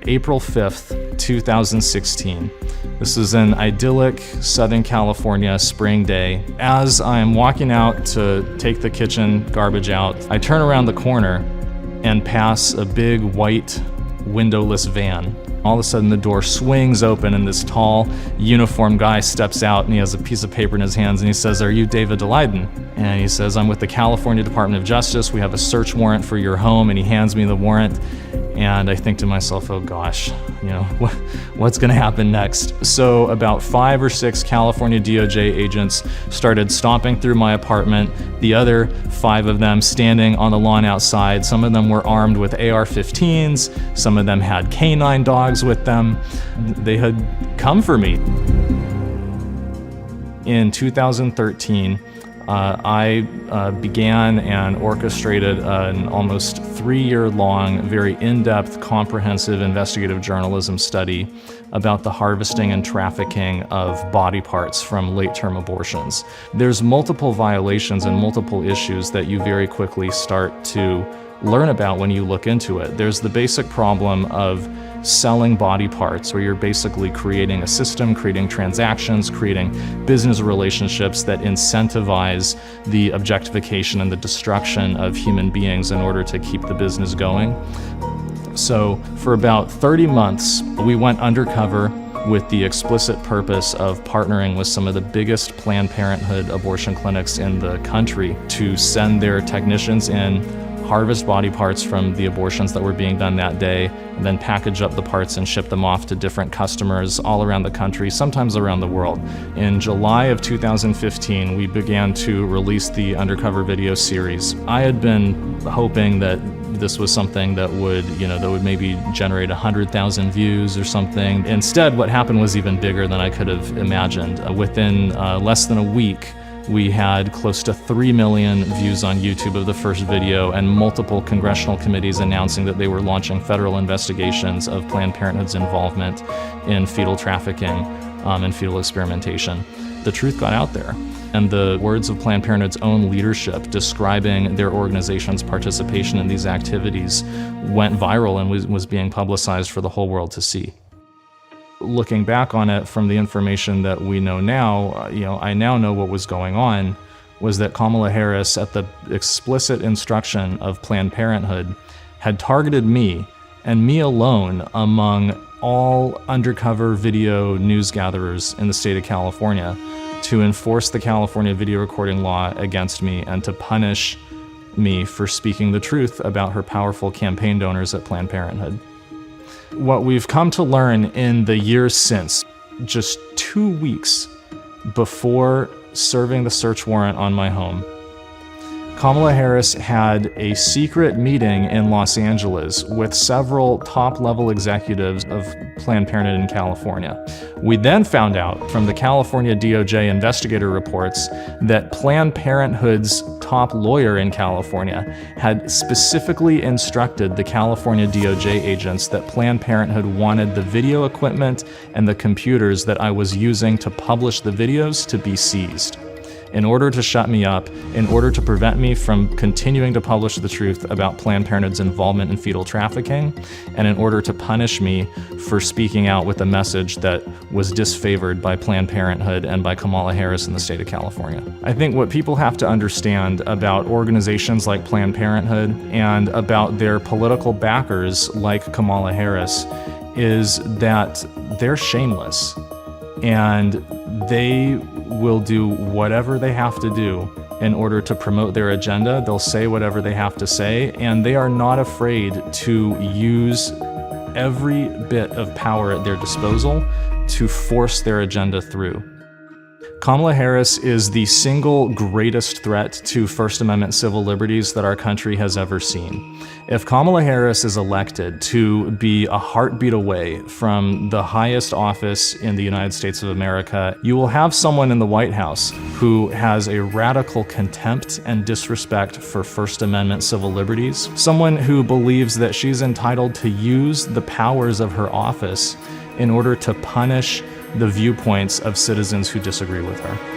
April 5th, 2016. This is an idyllic Southern California spring day. As I'm walking out to take the kitchen garbage out, I turn around the corner and pass a big white windowless van. All of a sudden the door swings open and this tall, uniformed guy steps out and he has a piece of paper in his hands and he says, "Are you David Daleiden?" And he says, "I'm with the California Department of Justice. We have a search warrant for your home." And he hands me the warrant. And I think to myself, oh gosh, what's gonna happen next? So about 5 or 6 California DOJ agents started stomping through my apartment, the other 5 of them standing on the lawn outside. Some of them were armed with AR-15s, some of them had canine dogs with them. They had come for me. In 2013, I began and orchestrated an almost 3-year-long, very in-depth, comprehensive investigative journalism study about the harvesting and trafficking of body parts from late-term abortions. There's multiple violations and multiple issues that you very quickly start to learn about when you look into it. There's the basic problem of selling body parts, where you're basically creating a system, creating transactions, creating business relationships that incentivize the objectification and the destruction of human beings in order to keep the business going. So for about 30 months, we went undercover with the explicit purpose of partnering with some of the biggest Planned Parenthood abortion clinics in the country to send their technicians in, harvest body parts from the abortions that were being done that day, and then package up the parts and ship them off to different customers all around the country, sometimes around the world. In July of 2015, we began to release the Undercover video series. I had been hoping that this was something that would maybe generate 100,000 views or something. Instead, what happened was even bigger than I could have imagined. Within less than a week, we had close to 3 million views on YouTube of the first video, and multiple congressional committees announcing that they were launching federal investigations of Planned Parenthood's involvement in fetal trafficking and fetal experimentation. The truth got out there, and the words of Planned Parenthood's own leadership describing their organization's participation in these activities went viral and was being publicized for the whole world to see. Looking back on it from the information that we know now, I now know what was going on was that Kamala Harris, at the explicit instruction of Planned Parenthood, had targeted me, and me alone, among all undercover video news gatherers in the state of California, to enforce the California video recording law against me and to punish me for speaking the truth about her powerful campaign donors at Planned Parenthood. What we've come to learn in the years since, just 2 weeks before serving the search warrant on my home, Kamala Harris had a secret meeting in Los Angeles with several top-level executives of Planned Parenthood in California. We then found out from the California DOJ investigator reports that Planned Parenthood's top lawyer in California had specifically instructed the California DOJ agents that Planned Parenthood wanted the video equipment and the computers that I was using to publish the videos to be seized, in order to shut me up, in order to prevent me from continuing to publish the truth about Planned Parenthood's involvement in fetal trafficking, and in order to punish me for speaking out with a message that was disfavored by Planned Parenthood and by Kamala Harris in the state of California. I think what people have to understand about organizations like Planned Parenthood and about their political backers like Kamala Harris is that they're shameless, and they will do whatever they have to do in order to promote their agenda. They'll say whatever they have to say, and they are not afraid to use every bit of power at their disposal to force their agenda through. Kamala Harris is the single greatest threat to First Amendment civil liberties that our country has ever seen. If Kamala Harris is elected to be a heartbeat away from the highest office in the United States of America, you will have someone in the White House who has a radical contempt and disrespect for First Amendment civil liberties, someone who believes that she's entitled to use the powers of her office in order to punish the viewpoints of citizens who disagree with her.